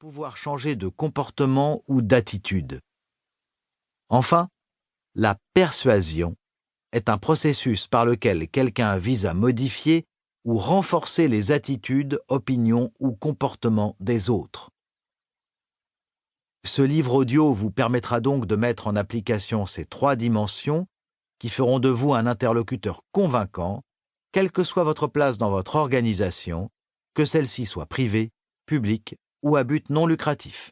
pouvoir changer de comportement ou d'attitude. Enfin, la persuasion est un processus par lequel quelqu'un vise à modifier ou renforcer les attitudes, opinions ou comportements des autres. Ce livre audio vous permettra donc de mettre en application ces 3 dimensions qui feront de vous un interlocuteur convaincant, quelle que soit votre place dans votre organisation, que celle-ci soit privée, publique ou à but non lucratif.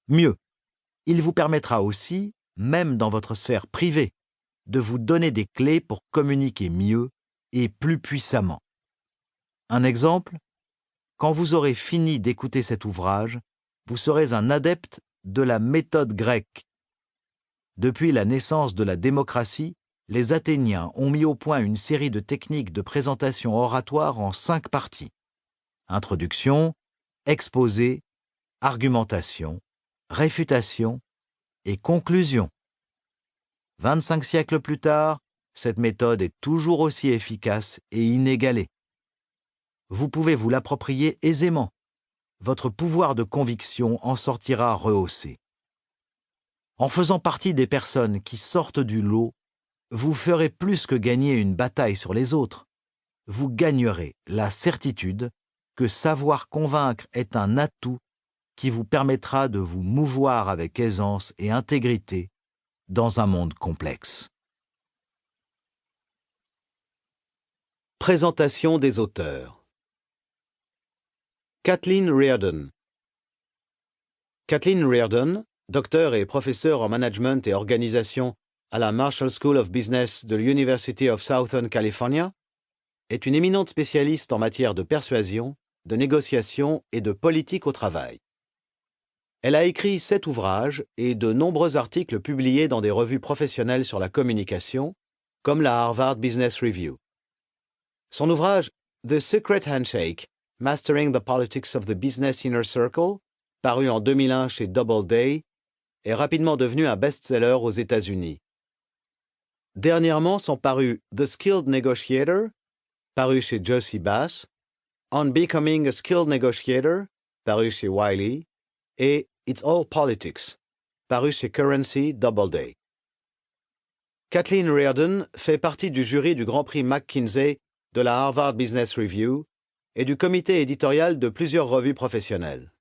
Mieux, il vous permettra aussi, même dans votre sphère privée, de vous donner des clés pour communiquer mieux et plus puissamment. Un exemple, quand vous aurez fini d'écouter cet ouvrage, vous serez un adepte de la méthode grecque. Depuis la naissance de la démocratie, les Athéniens ont mis au point une série de techniques de présentation oratoire en 5 parties. Introduction, exposé, argumentation, réfutation et conclusion. 25 siècles plus tard, cette méthode est toujours aussi efficace et inégalée. Vous pouvez vous l'approprier aisément. Votre pouvoir de conviction en sortira rehaussé. En faisant partie des personnes qui sortent du lot, vous ferez plus que gagner une bataille sur les autres. Vous gagnerez la certitude que savoir convaincre est un atout qui vous permettra de vous mouvoir avec aisance et intégrité dans un monde complexe. Présentation des auteurs. Kathleen Reardon. Kathleen Reardon, docteur et professeure en management et organisation à la Marshall School of Business de l'University of Southern California, est une éminente spécialiste en matière de persuasion, de négociation et de politique au travail. Elle a écrit 7 ouvrages et de nombreux articles publiés dans des revues professionnelles sur la communication, comme la Harvard Business Review. Son ouvrage « The Secret Handshake – Mastering the Politics of the Business Inner Circle », paru en 2001 chez Doubleday, est rapidement devenu un best-seller aux États-Unis. Dernièrement sont parus « The Skilled Negotiator », paru chez Josie Bass, « On Becoming a Skilled Negotiator », paru chez Wiley, et « It's All Politics », paru chez Currency Doubleday. Kathleen Reardon fait partie du jury du Grand Prix McKinsey de la Harvard Business Review et du comité éditorial de plusieurs revues professionnelles.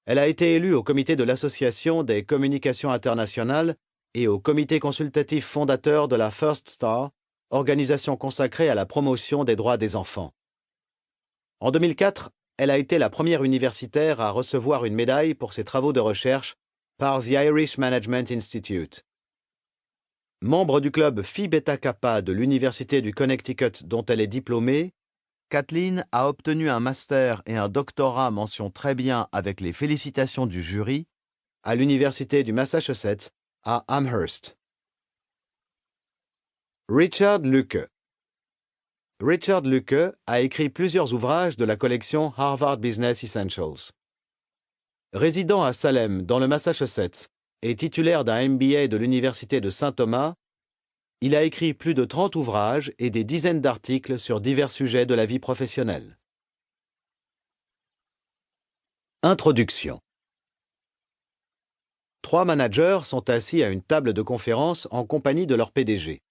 Elle a été élue au comité de l'Association des communications internationales et au comité consultatif fondateur de la First Star, organisation consacrée à la promotion des droits des enfants. En 2004, elle a été la première universitaire à recevoir une médaille pour ses travaux de recherche par The Irish Management Institute. Membre du club Phi Beta Kappa de l'Université du Connecticut dont elle est diplômée, Kathleen a obtenu un master et un doctorat mention très bien avec les félicitations du jury à l'Université du Massachusetts à Amherst. Richard Luque. Richard Luque a écrit plusieurs ouvrages de la collection Harvard Business Essentials. Résident à Salem, dans le Massachusetts, et titulaire d'un MBA de l'Université de Saint-Thomas, il a écrit plus de 30 ouvrages et des dizaines d'articles sur divers sujets de la vie professionnelle. Introduction. 3 managers sont assis à une table de conférence en compagnie de leur PDG.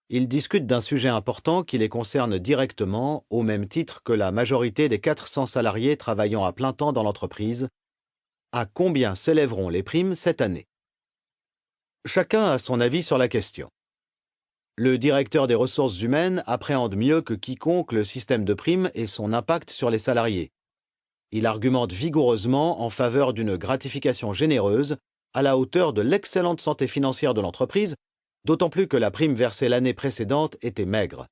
Ils discutent d'un sujet important qui les concerne directement, au même titre que la majorité des 400 salariés travaillant à plein temps dans l'entreprise. À combien s'élèveront les primes cette année? Chacun a son avis sur la question. Le directeur des ressources humaines appréhende mieux que quiconque le système de primes et son impact sur les salariés. Il argumente vigoureusement en faveur d'une gratification généreuse à la hauteur de l'excellente santé financière de l'entreprise, d'autant plus que la prime versée l'année précédente était maigre.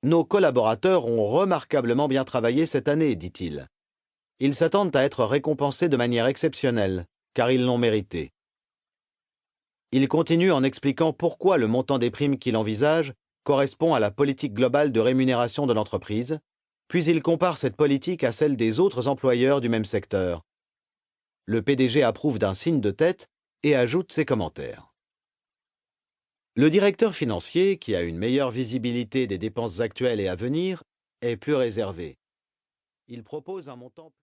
Nos collaborateurs ont remarquablement bien travaillé cette année, dit-il. Ils s'attendent à être récompensés de manière exceptionnelle, car ils l'ont mérité. Il continue en expliquant pourquoi le montant des primes qu'il envisage correspond à la politique globale de rémunération de l'entreprise, puis il compare cette politique à celle des autres employeurs du même secteur. Le PDG approuve d'un signe de tête et ajoute ses commentaires. Le directeur financier, qui a une meilleure visibilité des dépenses actuelles et à venir, est plus réservé. Il propose un montant